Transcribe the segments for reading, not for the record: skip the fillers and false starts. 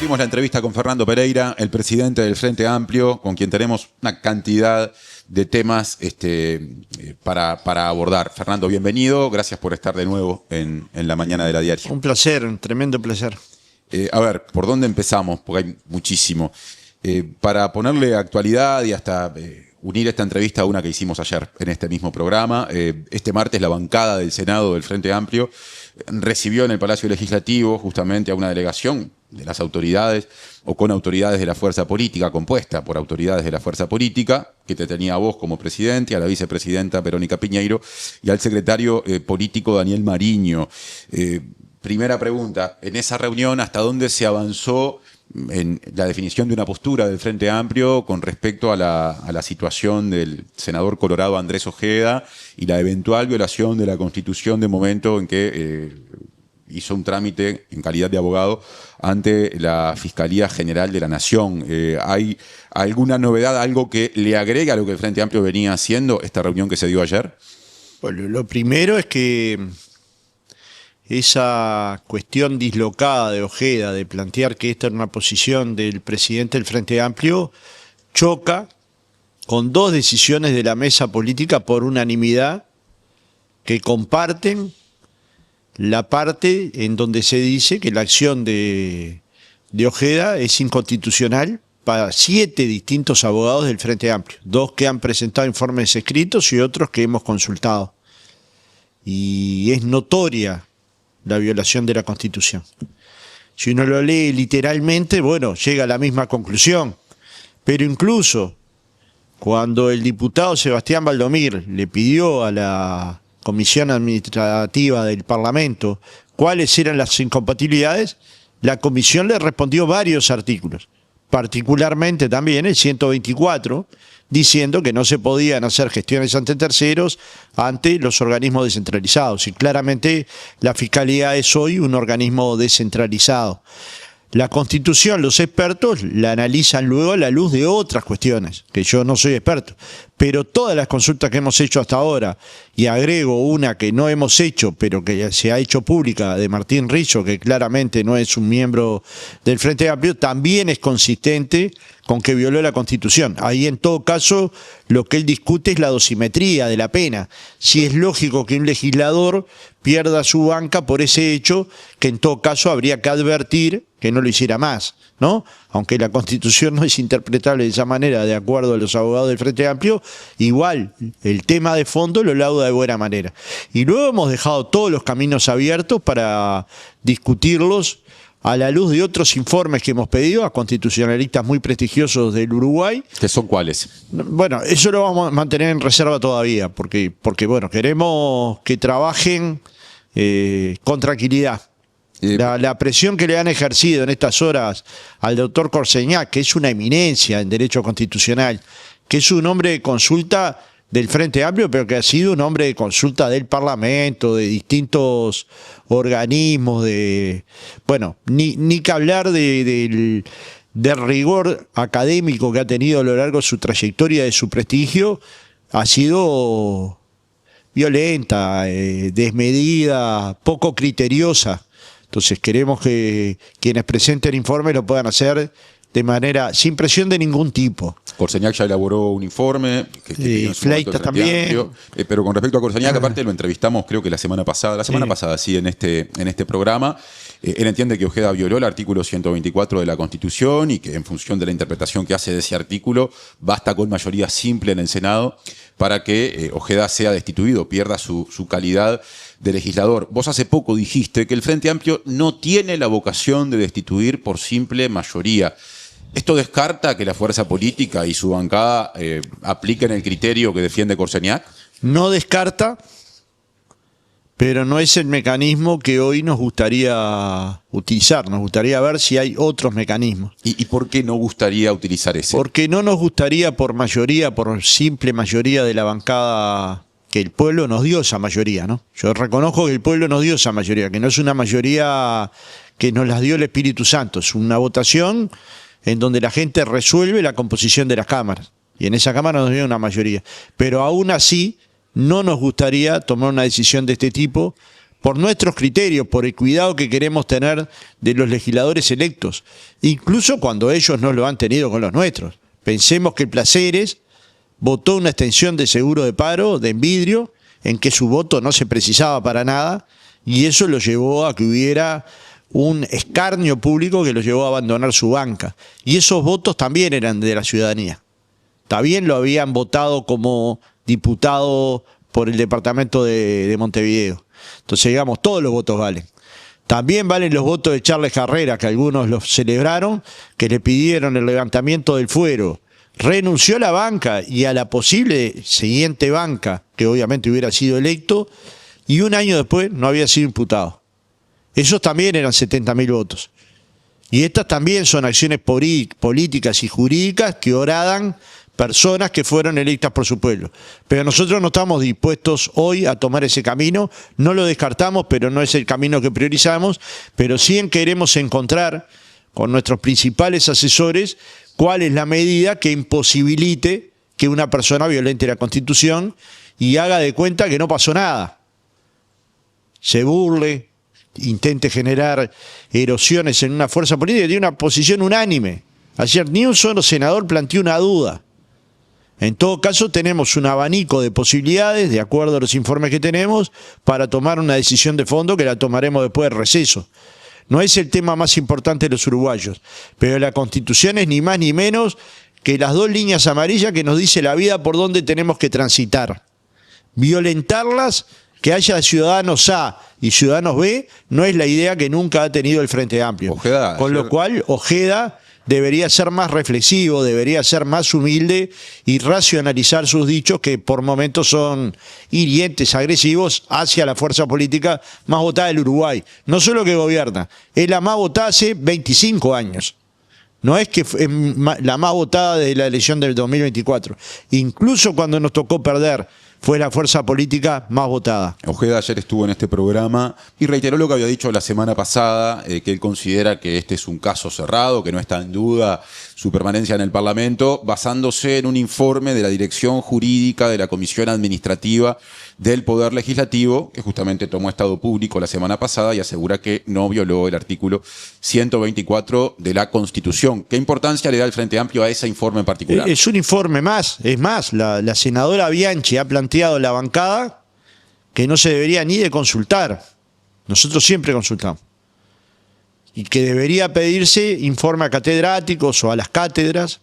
Abrimos la entrevista con Fernando Pereira, el presidente del Frente Amplio, con quien tenemos una cantidad de temas para abordar. Fernando, bienvenido. Gracias por estar de nuevo en la mañana de la diaria. Un placer, un tremendo placer. A ver, ¿por dónde empezamos? Porque hay muchísimo. Para ponerle actualidad y hasta unir esta entrevista a una que hicimos ayer en este mismo programa, este martes la bancada del Senado del Frente Amplio recibió en el Palacio Legislativo justamente a una delegación de las autoridades o con autoridades de la fuerza política, compuesta por autoridades de la fuerza política, que te tenía a vos como presidente, a la vicepresidenta Verónica Piñeiro y al secretario político Daniel Mariño. Primera pregunta, en esa reunión, ¿hasta dónde se avanzó en la definición de una postura del Frente Amplio con respecto a la situación del senador colorado Andrés Ojeda y la eventual violación de la Constitución de momento en que hizo un trámite en calidad de abogado ante la Fiscalía General de la Nación? ¿Hay alguna novedad, algo que le agregue a lo que el Frente Amplio venía haciendo esta reunión que se dio ayer? Bueno, lo primero es que esa cuestión dislocada de Ojeda de plantear que esta era una posición del presidente del Frente Amplio choca con dos decisiones de la mesa política por unanimidad que comparten la parte en donde se dice que la acción de Ojeda es inconstitucional para 7 distintos abogados del Frente Amplio, 2 que han presentado informes escritos y otros que hemos consultado. Y es notoria la violación de la Constitución. Si uno lo lee literalmente, bueno, llega a la misma conclusión. Pero incluso cuando el diputado Sebastián Valdomir le pidió a la Comisión Administrativa del Parlamento cuáles eran las incompatibilidades, la Comisión le respondió varios artículos, particularmente también el 124, diciendo que no se podían hacer gestiones ante terceros ante los organismos descentralizados. Y claramente la Fiscalía es hoy un organismo descentralizado. La Constitución, los expertos la analizan luego a la luz de otras cuestiones, que yo no soy experto, pero todas las consultas que hemos hecho hasta ahora, y agrego una que no hemos hecho, pero que se ha hecho pública, de Martín Rizzo, que claramente no es un miembro del Frente Amplio, también es consistente con que violó la Constitución. Ahí, en todo caso, lo que él discute es la dosimetría de la pena. Si es lógico que un legislador pierda su banca por ese hecho, que en todo caso habría que advertir que no lo hiciera más, ¿no? Aunque la Constitución no es interpretable de esa manera, de acuerdo a los abogados del Frente Amplio, igual el tema de fondo lo lauda de buena manera. Y luego hemos dejado todos los caminos abiertos para discutirlos a la luz de otros informes que hemos pedido a constitucionalistas muy prestigiosos del Uruguay. ¿Qué son cuáles? Bueno, eso lo vamos a mantener en reserva todavía, porque bueno, queremos que trabajen con tranquilidad. La presión que le han ejercido en estas horas al doctor Corseñac, que es una eminencia en derecho constitucional, que es un hombre de consulta del Frente Amplio, pero que ha sido un hombre de consulta del Parlamento, de distintos organismos, bueno, ni que hablar del rigor académico que ha tenido a lo largo de su trayectoria, de su prestigio, ha sido violenta, desmedida, poco criteriosa. Entonces queremos que quienes presenten informes lo puedan hacer de manera sin presión de ningún tipo. Corseñac ya elaboró un informe. Fleitas también. Pero con respecto a Corseñac, aparte lo entrevistamos creo que la semana pasada, sí, en este programa. Él entiende que Ojeda violó el artículo 124 de la Constitución y que en función de la interpretación que hace de ese artículo, basta con mayoría simple en el Senado para que Ojeda sea destituido, pierda su calidad de legislador. Vos hace poco dijiste que el Frente Amplio no tiene la vocación de destituir por simple mayoría. ¿Esto descarta que la fuerza política y su bancada apliquen el criterio que defiende Corseñac? No descarta, pero no es el mecanismo que hoy nos gustaría utilizar. Nos gustaría ver si hay otros mecanismos. ¿Y por qué no gustaría utilizar ese? Porque no nos gustaría por mayoría, por simple mayoría de la bancada, que el pueblo nos dio esa mayoría, ¿no? Yo reconozco que el pueblo nos dio esa mayoría, que no es una mayoría que nos las dio el Espíritu Santo, es una votación en donde la gente resuelve la composición de las cámaras. Y en esa cámara nos dio una mayoría. Pero aún así, no nos gustaría tomar una decisión de este tipo por nuestros criterios, por el cuidado que queremos tener de los legisladores electos, incluso cuando ellos no lo han tenido con los nuestros. Pensemos que el Placeres votó una extensión de seguro de paro de Envidrio, en que su voto no se precisaba para nada, y eso lo llevó a que hubiera un escarnio público que lo llevó a abandonar su banca. Y esos votos también eran de la ciudadanía. También lo habían votado como diputado por el departamento de Montevideo. Entonces, digamos, todos los votos valen. También valen los votos de Charles Carrera, que algunos los celebraron, que le pidieron el levantamiento del fuero. Renunció a la banca y a la posible siguiente banca, que obviamente hubiera sido electo, y un año después no había sido imputado. Esos también eran 70.000 votos. Y estas también son acciones políticas y jurídicas que horadan personas que fueron electas por su pueblo. Pero nosotros no estamos dispuestos hoy a tomar ese camino, no lo descartamos, pero no es el camino que priorizamos, pero sí queremos encontrar con nuestros principales asesores cuál es la medida que imposibilite que una persona violente la Constitución y haga de cuenta que no pasó nada. Se burle, intente generar erosiones en una fuerza política que tiene una posición unánime. Ayer ni un solo senador planteó una duda. En todo caso, tenemos un abanico de posibilidades, de acuerdo a los informes que tenemos, para tomar una decisión de fondo que la tomaremos después del receso. No es el tema más importante de los uruguayos, pero la Constitución es ni más ni menos que las 2 líneas amarillas que nos dice la vida por donde tenemos que transitar. Violentarlas, que haya ciudadanos A y ciudadanos B, no es la idea que nunca ha tenido el Frente Amplio. Ojeda, con lo cual, Ojeda debería ser más reflexivo, debería ser más humilde y racionalizar sus dichos que por momentos son hirientes, agresivos hacia la fuerza política más votada del Uruguay. No solo que gobierna, es la más votada hace 25 años. No es que es la más votada de la elección del 2024. Incluso cuando nos tocó perder, fue la fuerza política más votada. Ojeda ayer estuvo en este programa y reiteró lo que había dicho la semana pasada, que él considera que este es un caso cerrado, que no está en duda su permanencia en el Parlamento, basándose en un informe de la Dirección Jurídica de la Comisión Administrativa del Poder Legislativo, que justamente tomó estado público la semana pasada y asegura que no violó el artículo 124 de la Constitución. ¿Qué importancia le da el Frente Amplio a ese informe en particular? Es un informe más. Es más, la senadora Bianchi ha planteado en la bancada que no se debería ni de consultar. Nosotros siempre consultamos. Y que debería pedirse informe a catedráticos o a las cátedras,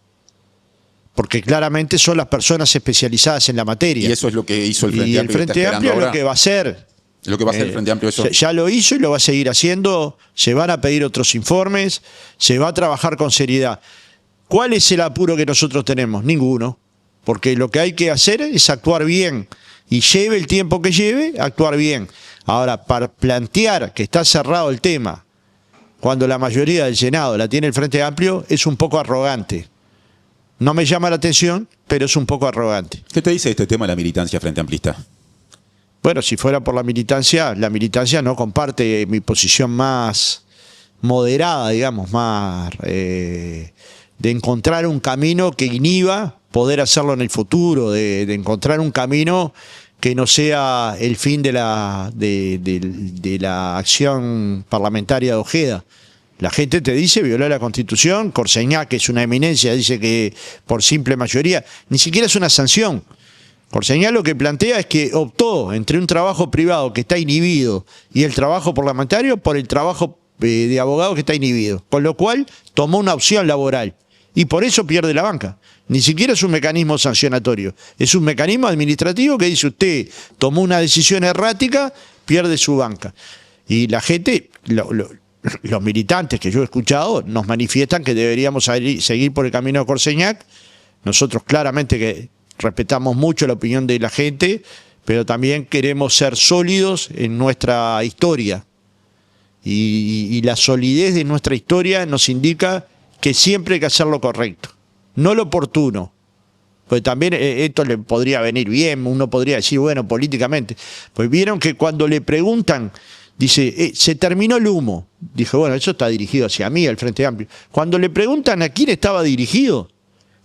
porque claramente son las personas especializadas en la materia. Y eso es lo que hizo el Frente y Amplio. Y el Frente Amplio es lo que va a hacer. Lo que va a hacer el Frente Amplio, eso. Ya lo hizo y lo va a seguir haciendo. Se van a pedir otros informes, se va a trabajar con seriedad. ¿Cuál es el apuro que nosotros tenemos? Ninguno. Porque lo que hay que hacer es actuar bien. Y lleve el tiempo que lleve, actuar bien. Ahora, para plantear que está cerrado el tema, cuando la mayoría del Senado la tiene el Frente Amplio, es un poco arrogante. No me llama la atención, pero es un poco arrogante. ¿Qué te dice este tema de la militancia frente amplista? Bueno, si fuera por la militancia no comparte mi posición más moderada, digamos, más de encontrar un camino que inhiba poder hacerlo en el futuro, de encontrar un camino que no sea el fin de la acción parlamentaria de Ojeda. La gente te dice violó la Constitución, Corseñá, que es una eminencia, dice que por simple mayoría, ni siquiera es una sanción. Corseñá lo que plantea es que optó entre un trabajo privado que está inhibido y el trabajo parlamentario por el trabajo de abogado que está inhibido, con lo cual tomó una opción laboral y por eso pierde la banca. Ni siquiera es un mecanismo sancionatorio, es un mecanismo administrativo que dice usted tomó una decisión errática, pierde su banca. Y la gente, los militantes que yo he escuchado, nos manifiestan que deberíamos seguir por el camino de Corseñac. Nosotros claramente que respetamos mucho la opinión de la gente, pero también queremos ser sólidos en nuestra historia. Y la solidez de nuestra historia nos indica que siempre hay que hacer lo correcto, no lo oportuno. Pues también esto le podría venir bien, uno podría decir, bueno, políticamente. Pues vieron que cuando le preguntan, dice, se terminó el humo. Dije, bueno, eso está dirigido hacia mí, al Frente Amplio. Cuando le preguntan a quién estaba dirigido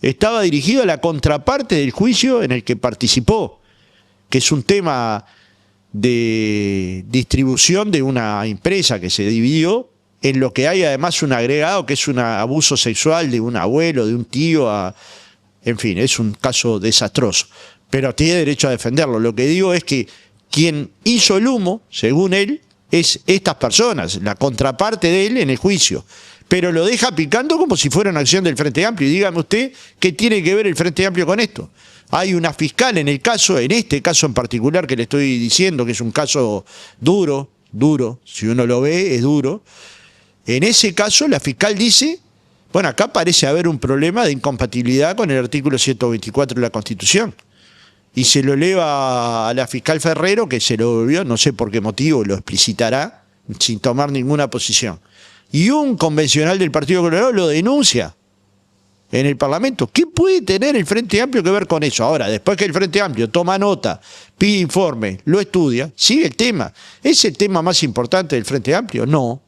a la contraparte del juicio en el que participó, que es un tema de distribución de una empresa que se dividió, en lo que hay además un agregado que es un abuso sexual de un abuelo, de un tío, en fin, es un caso desastroso. Pero tiene derecho a defenderlo. Lo que digo es que quien hizo el humo, según él, es estas personas, la contraparte de él en el juicio. Pero lo deja picando como si fuera una acción del Frente Amplio. Y dígame usted, ¿qué tiene que ver el Frente Amplio con esto? Hay una fiscal en este caso en particular que le estoy diciendo, que es un caso duro, si uno lo ve, es duro. En ese caso, la fiscal dice, bueno, acá parece haber un problema de incompatibilidad con el artículo 124 de la Constitución. Y se lo eleva a la fiscal Ferrero, que se lo devolvió, no sé por qué motivo, lo explicitará, sin tomar ninguna posición. Y un convencional del Partido Colorado lo denuncia en el Parlamento. ¿Qué puede tener el Frente Amplio que ver con eso? Ahora, después que el Frente Amplio toma nota, pide informe, lo estudia, sigue el tema. ¿Es el tema más importante del Frente Amplio? No.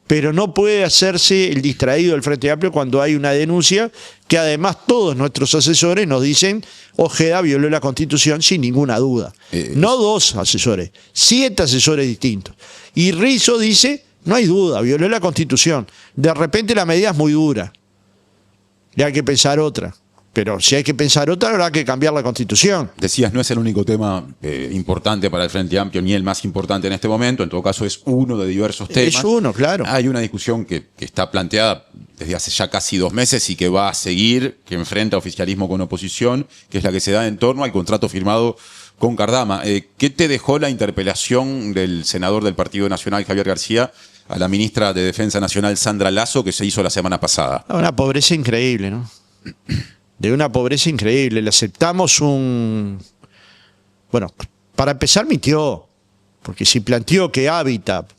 Pero no puede hacerse el distraído del Frente Amplio cuando hay una denuncia que además todos nuestros asesores nos dicen Ojeda violó la Constitución sin ninguna duda. No 2 asesores, 7 asesores distintos. Y Rizzo dice, no hay duda, violó la Constitución. De repente la medida es muy dura. Y hay que pensar otra. Pero si hay que pensar otra, habrá que cambiar la Constitución. Decías, no es el único tema importante para el Frente Amplio, ni el más importante en este momento. En todo caso, es uno de diversos temas. Es uno, claro. Hay una discusión que está planteada desde hace ya casi 2 meses y que va a seguir, que enfrenta oficialismo con oposición, que es la que se da en torno al contrato firmado con Cardama. ¿Qué te dejó la interpelación del senador del Partido Nacional, Javier García, a la ministra de Defensa Nacional, Sandra Lasso, que se hizo la semana pasada? Una pobreza increíble, ¿no? De una pobreza increíble. Le aceptamos un... Bueno, para empezar mintió, porque si planteó que Hábitat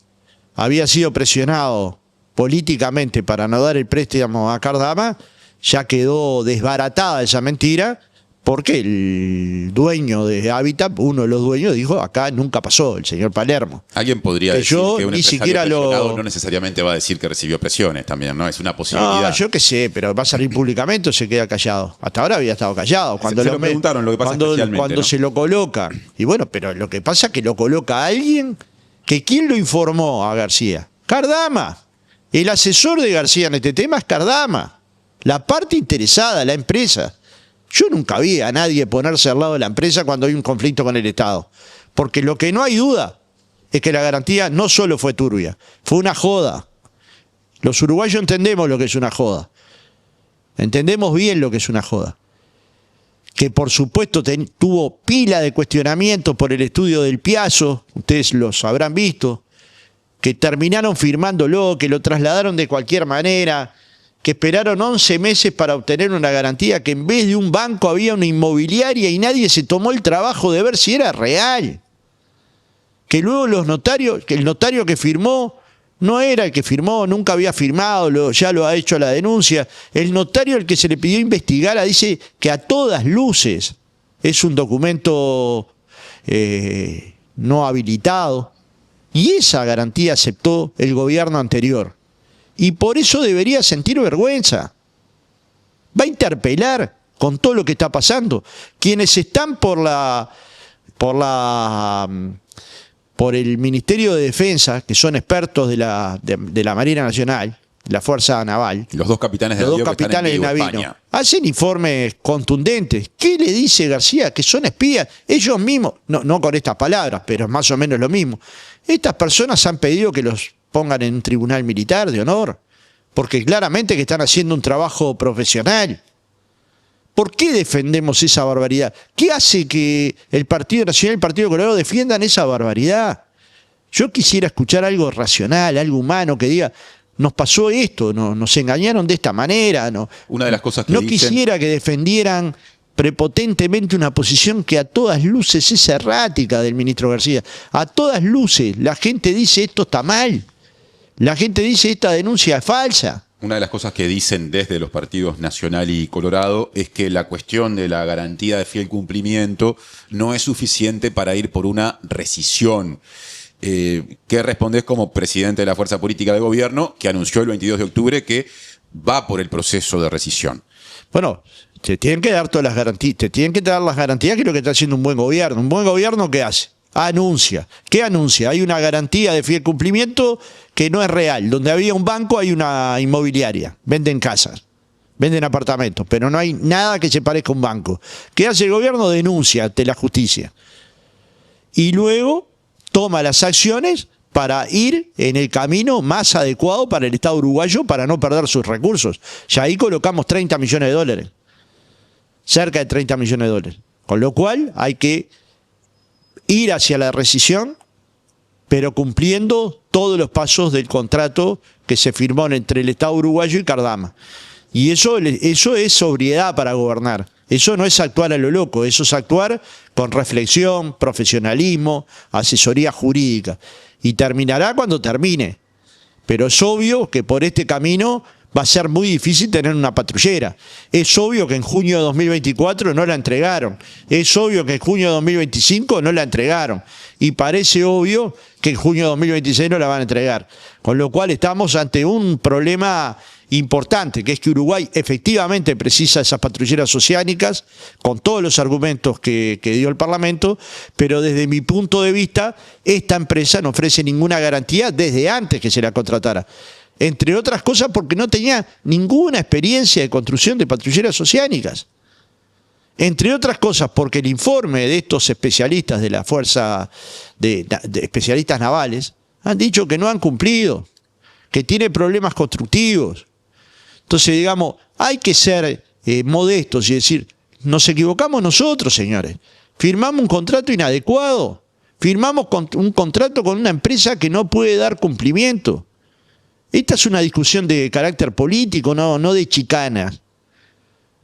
había sido presionado políticamente para no dar el préstamo a Cardama, ya quedó desbaratada esa mentira, porque el dueño de Hábitat, uno de los dueños, dijo, acá nunca pasó, el señor Palermo. Alguien podría que decir yo que un ni empresario siquiera presionado no necesariamente va a decir que recibió presiones también, ¿no? Es una posibilidad. No, yo qué sé, pero va a salir públicamente o se queda callado. Hasta ahora había estado callado. Cuando se lo preguntaron, lo que pasa especialmente, cuando ¿no? se lo coloca. Y bueno, pero lo que pasa es que lo coloca a alguien que ¿quién lo informó a García? Cardama. El asesor de García en este tema es Cardama. La parte interesada, la empresa. Yo nunca vi a nadie ponerse al lado de la empresa cuando hay un conflicto con el Estado. Porque lo que no hay duda es que la garantía no solo fue turbia, fue una joda. Los uruguayos entendemos lo que es una joda. Entendemos bien lo que es una joda. Que por supuesto tuvo pila de cuestionamientos por el estudio del Piazzo, ustedes los habrán visto, que terminaron firmándolo, que lo trasladaron de cualquier manera, que esperaron 11 meses para obtener una garantía, que en vez de un banco había una inmobiliaria y nadie se tomó el trabajo de ver si era real. Que luego los notarios, que el notario que firmó no era el que firmó, nunca había firmado, ya lo ha hecho la denuncia. El notario al que se le pidió investigar dice que a todas luces es un documento no habilitado. Y esa garantía aceptó el gobierno anterior. Y por eso debería sentir vergüenza. Va a interpelar con todo lo que está pasando. Quienes están por el Ministerio de Defensa, que son expertos de la Marina Nacional, la Fuerza Naval, los 2 capitanes de navío, hacen informes contundentes. ¿Qué le dice García? Que son espías. Ellos mismos, no con estas palabras, pero más o menos lo mismo. Estas personas han pedido que los pongan en un tribunal militar de honor, porque claramente que están haciendo un trabajo profesional. ¿Por qué defendemos esa barbaridad? ¿Qué hace que el Partido Nacional y el Partido Colorado defiendan esa barbaridad? Yo quisiera escuchar algo racional, algo humano, que diga, nos pasó esto, nos engañaron de esta manera. Una de las cosas que dicen... quisiera que defendieran prepotentemente una posición que a todas luces es errática del ministro García. A todas luces la gente dice esto está mal. La gente dice esta denuncia es falsa. Una de las cosas que dicen desde los partidos Nacional y Colorado es que la cuestión de la garantía de fiel cumplimiento no es suficiente para ir por una rescisión. ¿Qué respondés como presidente de la fuerza política de gobierno que anunció el 22 de octubre que va por el proceso de rescisión? Bueno, te tienen que dar todas las garantías, te tienen que dar las garantías que es lo que está haciendo un buen gobierno. ¿Un buen gobierno qué hace? Anuncia. ¿Qué anuncia? Hay una garantía de fiel cumplimiento que no es real. Donde había un banco hay una inmobiliaria. Venden casas, venden apartamentos, pero no hay nada que se parezca a un banco. ¿Qué hace el gobierno? Denuncia ante la justicia. Y luego toma las acciones para ir en el camino más adecuado para el Estado uruguayo para no perder sus recursos. Ya ahí colocamos 30 millones de dólares. Cerca de 30 millones de dólares. Con lo cual hay que ir hacia la rescisión, pero cumpliendo todos los pasos del contrato que se firmó entre el Estado uruguayo y Cardama. Y eso es sobriedad para gobernar. Eso no es actuar a lo loco, eso es actuar con reflexión, profesionalismo, asesoría jurídica. Y terminará cuando termine. Pero es obvio que por este camino va a ser muy difícil tener una patrullera. Es obvio que en junio de 2024 no la entregaron. Es obvio que en junio de 2025 no la entregaron. Y parece obvio que en junio de 2026 no la van a entregar. Con lo cual estamos ante un problema importante, que es que Uruguay efectivamente precisa esas patrulleras oceánicas, con todos los argumentos que dio el Parlamento, pero desde mi punto de vista, esta empresa no ofrece ninguna garantía desde antes que se la contratara. Entre otras cosas porque no tenía ninguna experiencia de construcción de patrulleras oceánicas. Entre otras cosas porque el informe de estos especialistas de la Fuerza de especialistas navales han dicho que no han cumplido, que tiene problemas constructivos. Entonces, digamos, hay que ser modestos y decir, nos equivocamos nosotros, señores. Firmamos un contrato inadecuado. Firmamos un contrato con una empresa que no puede dar cumplimiento. Esta es una discusión de carácter político, no de chicanas.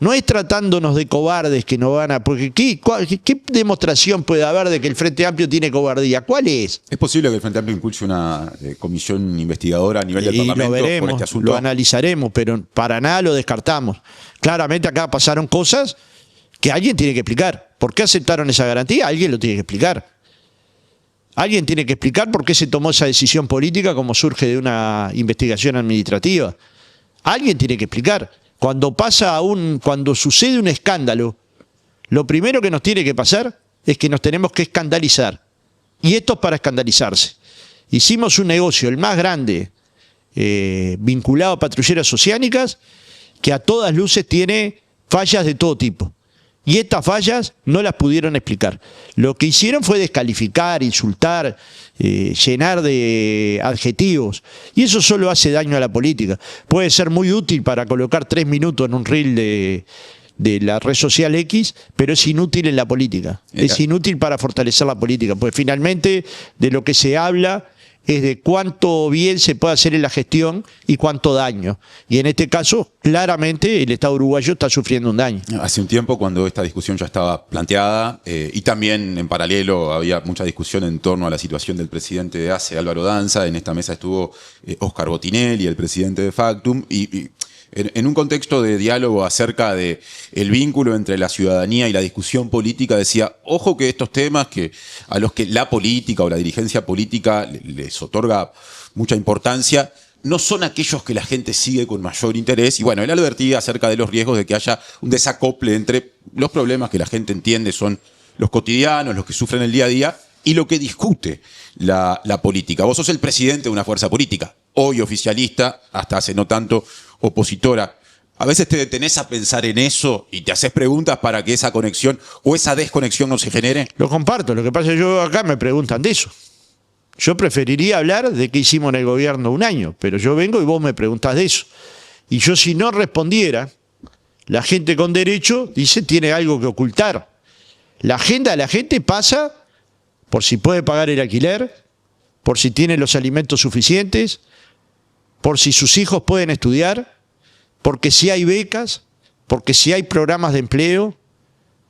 No es tratándonos de cobardes que no van a... Porque ¿qué demostración puede haber de que el Frente Amplio tiene cobardía? ¿Cuál es? ¿Es posible que el Frente Amplio impulse una comisión investigadora a nivel del Parlamento lo veremos, por este asunto? Lo analizaremos, pero para nada lo descartamos. Claramente acá pasaron cosas que alguien tiene que explicar. ¿Por qué aceptaron esa garantía? Alguien lo tiene que explicar. Alguien tiene que explicar por qué se tomó esa decisión política como surge de una investigación administrativa. Alguien tiene que explicar. Cuando sucede un escándalo, lo primero que nos tiene que pasar es que nos tenemos que escandalizar. Y esto es para escandalizarse. Hicimos un negocio, el más grande, vinculado a patrulleras oceánicas, que a todas luces tiene fallas de todo tipo. Y estas fallas no las pudieron explicar. Lo que hicieron fue descalificar, insultar, llenar de adjetivos. Y eso solo hace daño a la política. Puede ser muy útil para colocar 3 minutos en un reel de la red social X, pero es inútil en la política. Es inútil para fortalecer la política. Pues finalmente de lo que se habla es de cuánto bien se puede hacer en la gestión y cuánto daño. Y en este caso, claramente, el Estado uruguayo está sufriendo un daño. Hace un tiempo, cuando esta discusión ya estaba planteada, y también en paralelo había mucha discusión en torno a la situación del presidente de ACE, Álvaro Danza. En esta mesa estuvo Óscar Botinelli, el presidente de Factum, y en un contexto de diálogo acerca de el vínculo entre la ciudadanía y la discusión política, decía, ojo que estos temas a los que la política o la dirigencia política les otorga mucha importancia, no son aquellos que la gente sigue con mayor interés. Y bueno, él advertía acerca de los riesgos de que haya un desacople entre los problemas que la gente entiende son los cotidianos, los que sufren el día a día, y lo que discute la política. Vos sos el presidente de una fuerza política, hoy oficialista, hasta hace no tanto opositora. A veces te detenés a pensar en eso y te haces preguntas para que esa conexión o esa desconexión no se genere. Lo comparto, lo que pasa es que yo acá me preguntan de eso. Yo preferiría hablar de qué hicimos en el gobierno un año, pero yo vengo y vos me preguntás de eso. Y yo si no respondiera, la gente con derecho dice tiene algo que ocultar. La agenda de la gente pasa por si puede pagar el alquiler, por si tiene los alimentos suficientes, por si sus hijos pueden estudiar, porque si hay becas, porque si hay programas de empleo,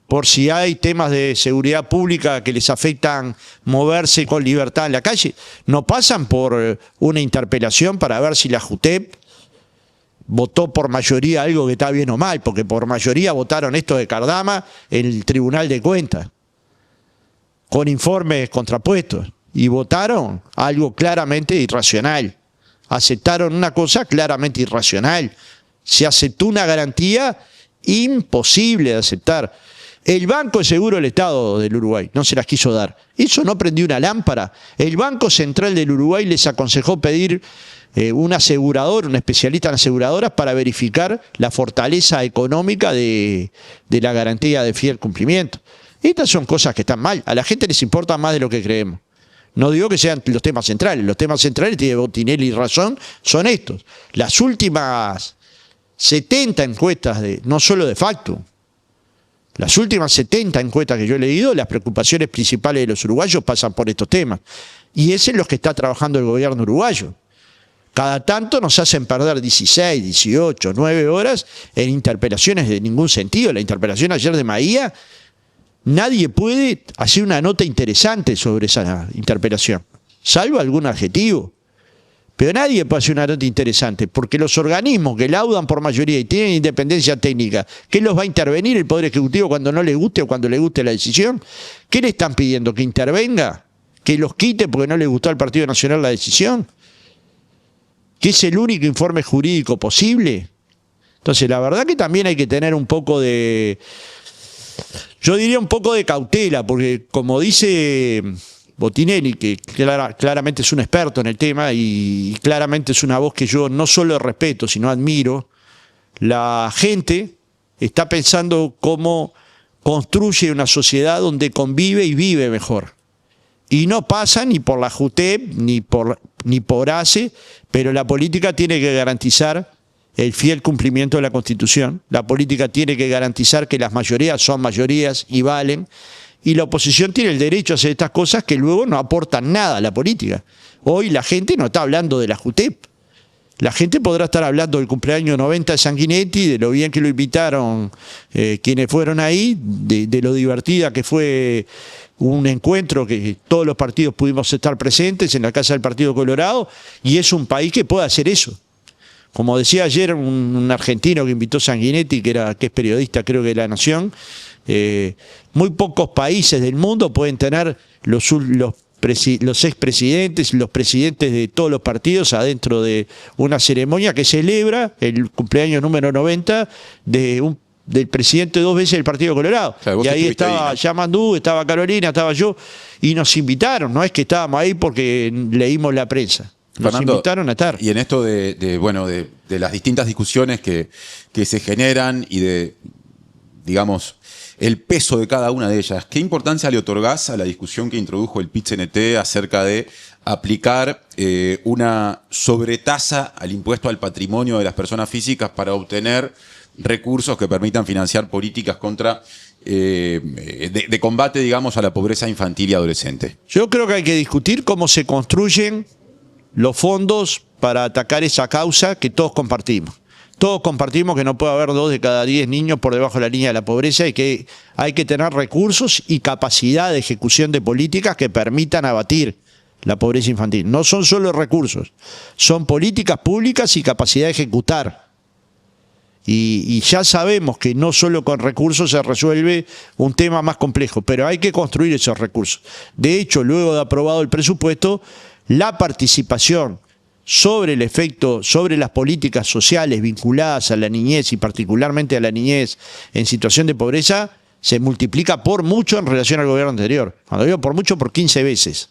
por si hay temas de seguridad pública que les afectan moverse con libertad en la calle. No pasan por una interpelación para ver si la JUTEP votó por mayoría algo que está bien o mal, porque por mayoría votaron esto de Cardama en el Tribunal de Cuentas, con informes contrapuestos, y votaron algo claramente irracional. Aceptaron una cosa claramente irracional. Se aceptó una garantía imposible de aceptar. El Banco de Seguro del Estado del Uruguay no se las quiso dar. Eso no prendió una lámpara. El Banco Central del Uruguay les aconsejó pedir un asegurador, un especialista en aseguradoras para verificar la fortaleza económica de la garantía de fiel cumplimiento. Estas son cosas que están mal. A la gente les importa más de lo que creemos. No digo que sean los temas centrales. Los temas centrales, tiene Botinelli razón, son estos. Las últimas 70 encuestas, no solo de Factum, las últimas 70 encuestas que yo he leído, las preocupaciones principales de los uruguayos pasan por estos temas. Y es en los que está trabajando el gobierno uruguayo. Cada tanto nos hacen perder 16, 18, 9 horas en interpelaciones de ningún sentido. La interpelación ayer de Maía, nadie puede hacer una nota interesante sobre esa interpelación, salvo algún adjetivo. Pero nadie puede hacer una nota interesante, porque los organismos que laudan por mayoría y tienen independencia técnica, ¿qué los va a intervenir el Poder Ejecutivo cuando no le guste o cuando le guste la decisión? ¿Qué le están pidiendo? ¿Que intervenga? ¿Que los quite porque no le gustó al Partido Nacional la decisión? ¿Que es el único informe jurídico posible? Entonces, la verdad que también hay que tener un poco de, yo diría un poco de cautela, porque como dice Botinelli, que claramente es un experto en el tema y claramente es una voz que yo no solo respeto, sino admiro, la gente está pensando cómo construye una sociedad donde convive y vive mejor. Y no pasa ni por la JUTEP ni por ACE, pero la política tiene que garantizar el fiel cumplimiento de la Constitución. La política tiene que garantizar que las mayorías son mayorías y valen. Y la oposición tiene el derecho a hacer estas cosas que luego no aportan nada a la política. Hoy la gente no está hablando de la JUTEP. La gente podrá estar hablando del cumpleaños 90 de Sanguinetti, de lo bien que lo invitaron quienes fueron ahí, de lo divertida que fue un encuentro que todos los partidos pudimos estar presentes en la Casa del Partido Colorado, y es un país que puede hacer eso. Como decía ayer un argentino que invitó Sanguinetti, que es periodista creo que de La Nación, muy pocos países del mundo pueden tener los expresidentes y los presidentes de todos los partidos adentro de una ceremonia que celebra el cumpleaños número 90 del presidente 2 veces del Partido Colorado. Claro, y ahí estaba ahí, ¿no? Yamandú, estaba Carolina, estaba yo, y nos invitaron, no es que estábamos ahí porque leímos la prensa. Nos Fernando, invitaron a estar. Y en esto de las distintas discusiones que se generan y de, digamos, el peso de cada una de ellas, ¿qué importancia le otorgás a la discusión que introdujo el PIT-CNT acerca de aplicar una sobretasa al impuesto al patrimonio de las personas físicas para obtener recursos que permitan financiar políticas contra de combate, digamos, a la pobreza infantil y adolescente? Yo creo que hay que discutir cómo se construyen los fondos para atacar esa causa que todos compartimos. Todos compartimos que no puede haber 2 de cada 10 niños por debajo de la línea de la pobreza y que hay que tener recursos y capacidad de ejecución de políticas que permitan abatir la pobreza infantil. No son solo recursos, son políticas públicas y capacidad de ejecutar. Y ya sabemos que no solo con recursos se resuelve un tema más complejo, pero hay que construir esos recursos. De hecho, luego de aprobado el presupuesto, la participación sobre el efecto, sobre las políticas sociales vinculadas a la niñez y particularmente a la niñez en situación de pobreza, se multiplica por mucho en relación al gobierno anterior. Cuando digo por mucho, por 15 veces.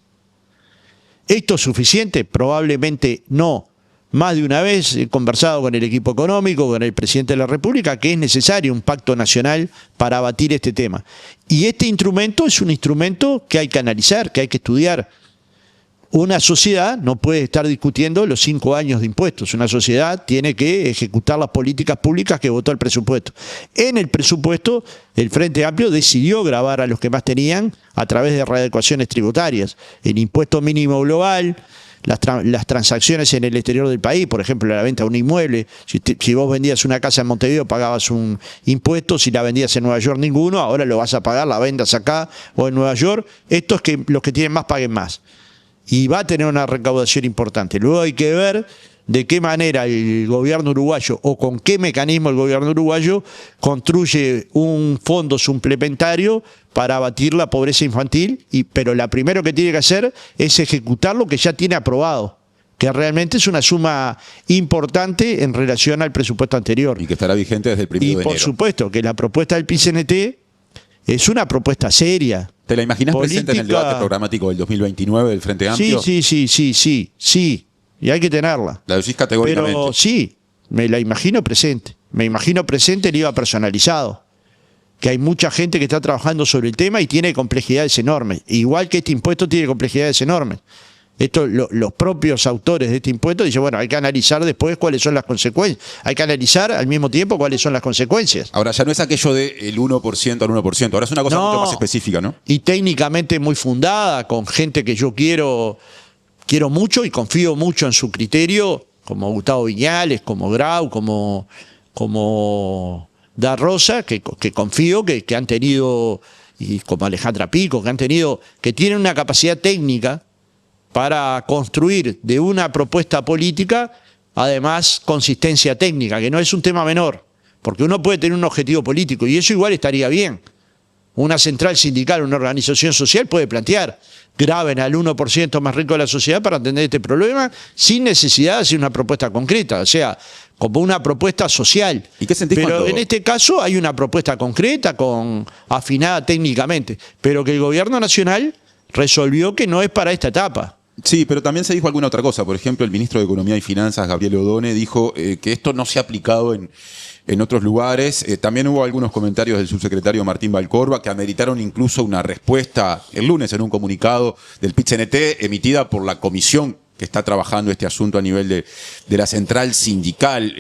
¿Esto es suficiente? Probablemente no. Más de una vez he conversado con el equipo económico, con el presidente de la República, que es necesario un pacto nacional para abatir este tema. Y este instrumento es un instrumento que hay que analizar, que hay que estudiar. Una sociedad no puede estar discutiendo los 5 años de impuestos. Una sociedad tiene que ejecutar las políticas públicas que votó el presupuesto. En el presupuesto, el Frente Amplio decidió gravar a los que más tenían a través de readecuaciones tributarias. El impuesto mínimo global, las transacciones en el exterior del país, por ejemplo, la venta de un inmueble. Si vos vendías una casa en Montevideo pagabas un impuesto, si la vendías en Nueva York ninguno, ahora lo vas a pagar, la vendas acá o en Nueva York. Esto es que los que tienen más paguen más. Y va a tener una recaudación importante. Luego hay que ver de qué manera el gobierno uruguayo o con qué mecanismo el gobierno uruguayo construye un fondo suplementario para abatir la pobreza infantil, pero lo primero que tiene que hacer es ejecutar lo que ya tiene aprobado, que realmente es una suma importante en relación al presupuesto anterior. Y que estará vigente desde el 1 de enero. Y por supuesto que la propuesta del PIT-CNT Es una propuesta seria. ¿Te la imaginas presente en el Política- debate programático del 2029 del Frente Amplio? Sí. Y hay que tenerla. La decís categóricamente. Pero sí, me la imagino presente. Me imagino presente el IVA personalizado. Que hay mucha gente que está trabajando sobre el tema y tiene complejidades enormes. Igual que este impuesto tiene complejidades enormes. Los propios autores de este impuesto dicen, bueno, hay que analizar después cuáles son las consecuencias. Hay que analizar al mismo tiempo cuáles son las consecuencias. Ahora, ya no es aquello del 1% al 1%. Ahora es una cosa No. mucho más específica, ¿no? Y técnicamente muy fundada, con gente que yo quiero mucho y confío mucho en su criterio, como Gustavo Viñales, como Grau, como Da Rosa, que confío que han tenido, y como Alejandra Pico, que tienen una capacidad técnica para construir de una propuesta política, además, consistencia técnica, que no es un tema menor, porque uno puede tener un objetivo político y eso igual estaría bien. Una central sindical, una organización social puede plantear, graben al 1% más rico de la sociedad para atender este problema sin necesidad de hacer una propuesta concreta, o sea, como una propuesta social. ¿Y qué sentís Pero cuando- en este caso hay una propuesta concreta, afinada técnicamente, pero que el gobierno nacional resolvió que no es para esta etapa. Sí, pero también se dijo alguna otra cosa. Por ejemplo, el ministro de Economía y Finanzas, Gabriel Odone, dijo que esto no se ha aplicado en otros lugares. También hubo algunos comentarios del subsecretario Martín Valcorba que ameritaron incluso una respuesta el lunes en un comunicado del PIT-CNT emitida por la comisión que está trabajando este asunto a nivel de la central sindical.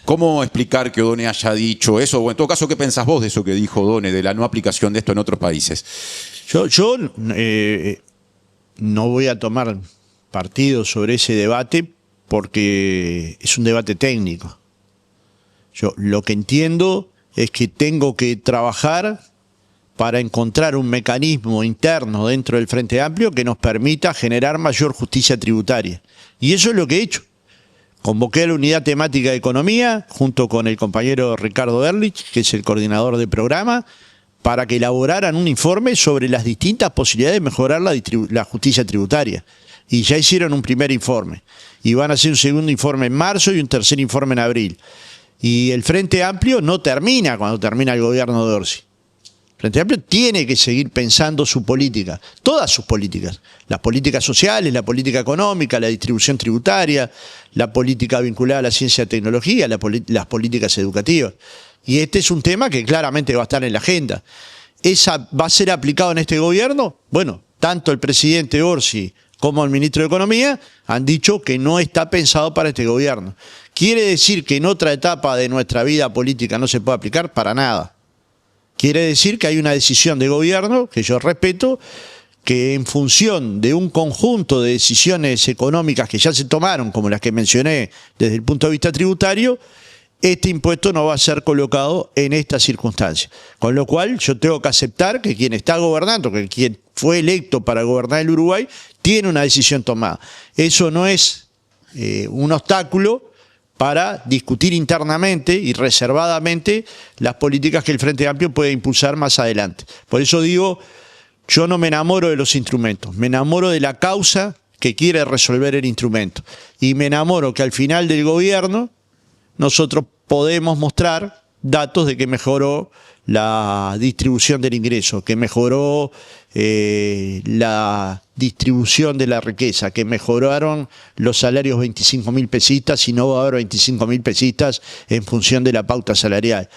¿Cómo explicar que Odone haya dicho eso? O en todo caso, ¿qué pensás vos de eso que dijo Odone, de la no aplicación de esto en otros países? Yo no voy a tomar partido sobre ese debate porque es un debate técnico. Yo lo que entiendo es que tengo que trabajar para encontrar un mecanismo interno dentro del Frente Amplio que nos permita generar mayor justicia tributaria. Y eso es lo que he hecho. Convoqué a la unidad temática de economía junto con el compañero Ricardo Ehrlich, que es el coordinador del programa, para que elaboraran un informe sobre las distintas posibilidades de mejorar la justicia tributaria. Y ya hicieron un primer informe. Y van a hacer un segundo informe en marzo y un tercer informe en abril. Y el Frente Amplio no termina cuando termina el gobierno de Orsi. El Frente Amplio tiene que seguir pensando su política, todas sus políticas. Las políticas sociales, la política económica, la distribución tributaria, la política vinculada a la ciencia y tecnología, las políticas educativas. Y este es un tema que claramente va a estar en la agenda. ¿Esa va a ser aplicado en este gobierno? Bueno, tanto el presidente Orsi como el ministro de Economía han dicho que no está pensado para este gobierno. ¿Quiere decir que en otra etapa de nuestra vida política no se puede aplicar? Para nada. Quiere decir que hay una decisión de gobierno, que yo respeto, que en función de un conjunto de decisiones económicas que ya se tomaron, como las que mencioné desde el punto de vista tributario, este impuesto no va a ser colocado en estas circunstancias. Con lo cual yo tengo que aceptar que quien está gobernando, que quien fue electo para gobernar el Uruguay, tiene una decisión tomada. Eso no es un obstáculo para discutir internamente y reservadamente las políticas que el Frente Amplio puede impulsar más adelante. Por eso digo, yo no me enamoro de los instrumentos, me enamoro de la causa que quiere resolver el instrumento. Y me enamoro que al final del gobierno nosotros podemos mostrar datos de que mejoró la distribución del ingreso, que mejoró la distribución de la riqueza, que mejoraron los salarios 25.000 pesistas y no va a haber 25.000 pesistas en función de la pauta salarial.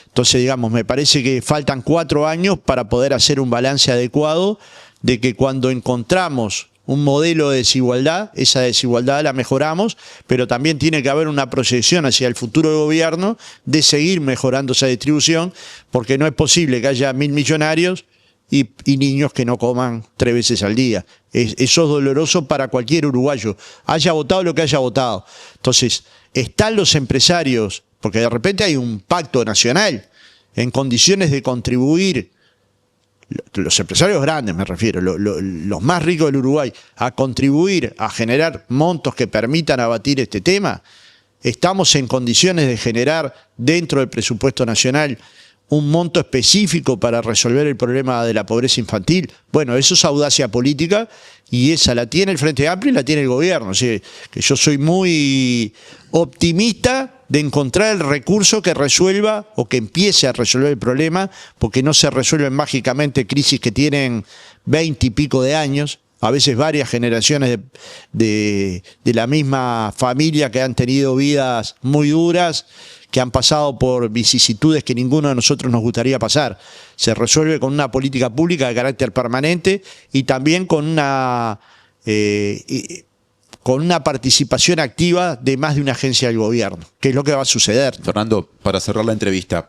Entonces, digamos, me parece que faltan 4 años para poder hacer un balance adecuado de que cuando encontramos un modelo de desigualdad, esa desigualdad la mejoramos, pero también tiene que haber una proyección hacia el futuro del gobierno de seguir mejorando esa distribución, porque no es posible que haya 1.000 millonarios y niños que no coman 3 veces al día. Eso es doloroso para cualquier uruguayo, haya votado lo que haya votado. Entonces, están los empresarios, porque de repente hay un pacto nacional en condiciones de contribuir, los empresarios grandes me refiero, los más ricos del Uruguay, a contribuir a generar montos que permitan abatir este tema. Estamos en condiciones de generar dentro del presupuesto nacional un monto específico para resolver el problema de la pobreza infantil. Bueno, eso es audacia política y esa la tiene el Frente Amplio y la tiene el gobierno. O sea, que yo soy muy optimista de encontrar el recurso que resuelva o que empiece a resolver el problema, porque no se resuelven mágicamente crisis que tienen 20 y pico de años, a veces varias generaciones de la misma familia que han tenido vidas muy duras, que han pasado por vicisitudes que ninguno de nosotros nos gustaría pasar. Se resuelve con una política pública de carácter permanente y también con una participación activa de más de una agencia del gobierno, que es lo que va a suceder. Fernando, para cerrar la entrevista,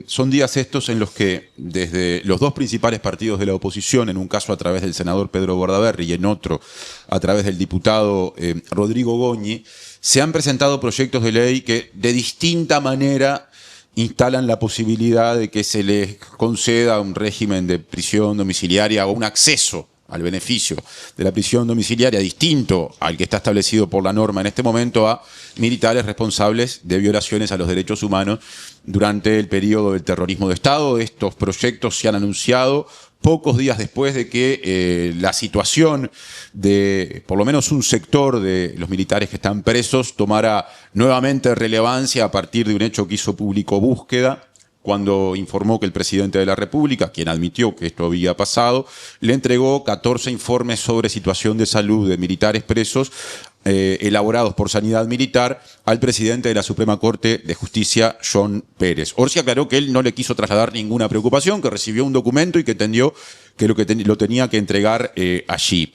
son días estos en los que desde los dos principales partidos de la oposición, en un caso a través del senador Pedro Bordaberry y en otro a través del diputado Rodrigo Goñi, se han presentado proyectos de ley que de distinta manera instalan la posibilidad de que se les conceda un régimen de prisión domiciliaria o un acceso al beneficio de la prisión domiciliaria distinto al que está establecido por la norma en este momento a militares responsables de violaciones a los derechos humanos durante el periodo del terrorismo de Estado. Estos proyectos se han anunciado pocos días después de que la situación de por lo menos un sector de los militares que están presos tomara nuevamente relevancia a partir de un hecho que hizo público Búsqueda, cuando informó que el presidente de la República, quien admitió que esto había pasado, le entregó 14 informes sobre situación de salud de militares presos elaborados por Sanidad Militar al presidente de la Suprema Corte de Justicia, John Pérez. Orsi aclaró que él no le quiso trasladar ninguna preocupación, que recibió un documento y que entendió que lo tenía que entregar allí.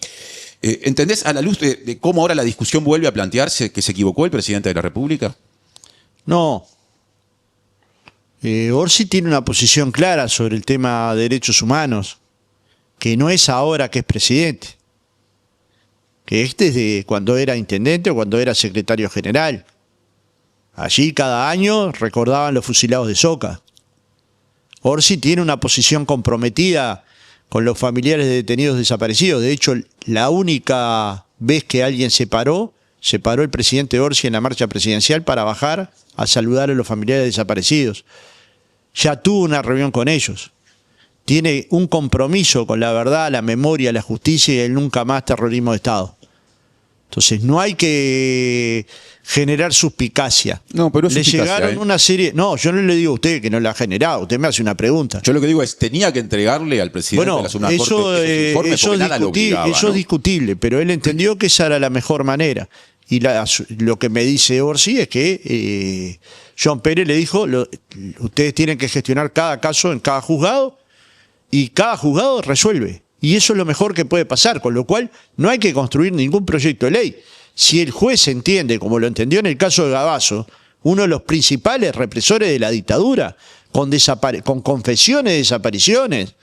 ¿Entendés, a la luz de cómo ahora la discusión vuelve a plantearse, que se equivocó el presidente de la República? No. Orsi tiene una posición clara sobre el tema de derechos humanos, que no es ahora que es presidente, que es desde cuando era intendente o cuando era secretario general. Allí cada año recordaban los fusilados de Soca. Orsi tiene una posición comprometida con los familiares de detenidos desaparecidos. De hecho, la única vez que alguien se paró el presidente Orsi en la marcha presidencial para bajar a saludar a los familiares desaparecidos. Ya tuvo una reunión con ellos. Tiene un compromiso con la verdad, la memoria, la justicia y el nunca más terrorismo de Estado. Entonces no hay que generar suspicacia. No, pero es le llegaron una serie... No, yo no le digo a usted que no la ha generado. Usted me hace una pregunta. Yo lo que digo es, tenía que entregarle al presidente de la Suprema Corte esos informes porque nada lo obligaba, eso ¿no? es discutible, pero él entendió que esa era la mejor manera. Y lo que me dice Orsi es que John Pérez le dijo, ustedes tienen que gestionar cada caso en cada juzgado y cada juzgado resuelve. Y eso es lo mejor que puede pasar, con lo cual no hay que construir ningún proyecto de ley. Si el juez entiende, como lo entendió en el caso de Gavazo, uno de los principales represores de la dictadura, con confesiones de desapariciones,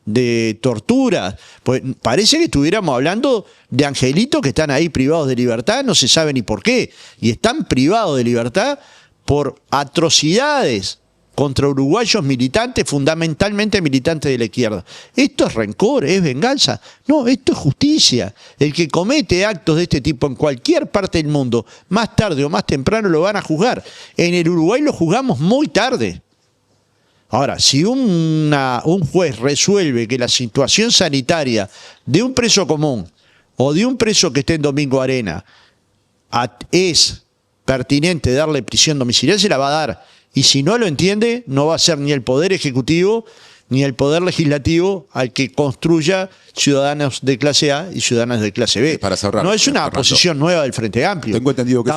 de torturas, pues parece que estuviéramos hablando de angelitos que están ahí privados de libertad, no se sabe ni por qué, y están privados de libertad por atrocidades contra uruguayos militantes, fundamentalmente militantes de la izquierda. Esto es rencor, es venganza. No, esto es justicia. El que comete actos de este tipo en cualquier parte del mundo, más tarde o más temprano lo van a juzgar. En el Uruguay lo juzgamos muy tarde. Ahora, si un juez resuelve que la situación sanitaria de un preso común o de un preso que esté en Domingo Arena es pertinente darle prisión domiciliaria, se la va a dar. Y si no lo entiende, no va a ser ni el Poder Ejecutivo ni el Poder Legislativo al que construya ciudadanos de clase A y ciudadanos de clase B. Para cerrar, no es una posición nueva del Frente Amplio. Tengo entendido que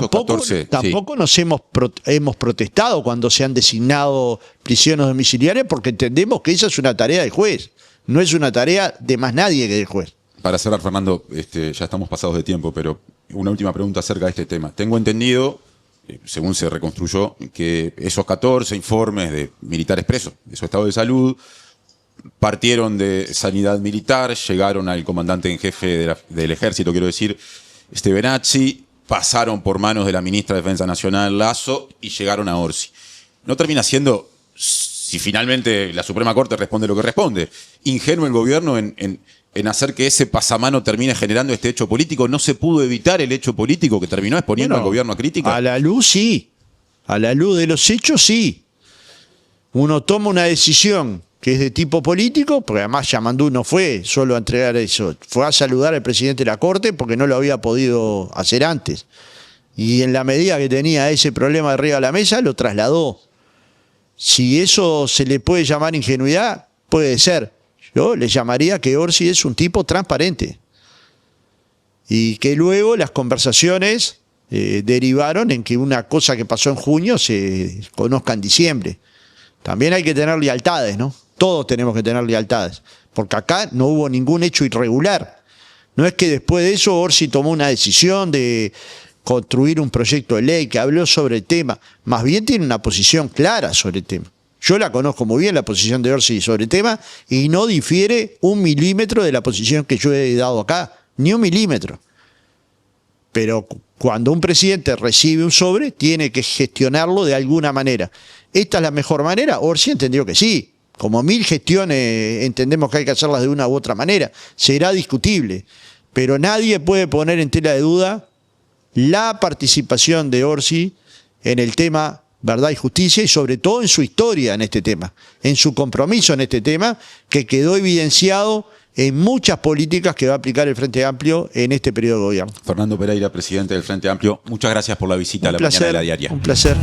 tampoco nos hemos protestado cuando se han designado prisiones domiciliarias, porque entendemos que esa es una tarea del juez. No es una tarea de más nadie que del juez. Para cerrar, Fernando, ya estamos pasados de tiempo, pero una última pregunta acerca de este tema. Tengo entendido, según se reconstruyó, que esos 14 informes de militares presos de su estado de salud partieron de Sanidad Militar, llegaron al comandante en jefe del Ejército, quiero decir, Stevenazzi, pasaron por manos de la ministra de Defensa Nacional, Lasso, y llegaron a Orsi. ¿No termina siendo, si finalmente la Suprema Corte responde lo que responde, ingenuo el gobierno en hacer que ese pasamano termine generando este hecho político? ¿No se pudo evitar el hecho político que terminó exponiendo al gobierno a crítica? A la luz sí, a la luz de los hechos sí. Uno toma una decisión que es de tipo político, porque además Yamandú no fue solo a entregar eso, fue a saludar al presidente de la Corte porque no lo había podido hacer antes. Y en la medida que tenía ese problema arriba de la mesa, lo trasladó. Si eso se le puede llamar ingenuidad, puede ser. Yo le llamaría que Orsi es un tipo transparente. Y que luego las conversaciones derivaron en que una cosa que pasó en junio se conozca en diciembre. También hay que tener lealtades, ¿no? Todos tenemos que tener lealtades. Porque acá no hubo ningún hecho irregular. No es que después de eso Orsi tomó una decisión de construir un proyecto de ley, que habló sobre el tema. Más bien tiene una posición clara sobre el tema. Yo la conozco muy bien, la posición de Orsi sobre el tema, y no difiere 1 milímetro de la posición que yo he dado acá. Ni 1 milímetro. Pero cuando un presidente recibe un sobre, tiene que gestionarlo de alguna manera. ¿Esta es la mejor manera? Orsi entendió que sí. Como 1000 gestiones entendemos que hay que hacerlas de una u otra manera. Será discutible. Pero nadie puede poner en tela de duda la participación de Orsi en el tema verdad y justicia, y sobre todo en su historia en este tema, en su compromiso en este tema, que quedó evidenciado en muchas políticas que va a aplicar el Frente Amplio en este periodo de gobierno. Fernando Pereira, presidente del Frente Amplio, muchas gracias por la visita a la mañana de La Diaria. Un placer.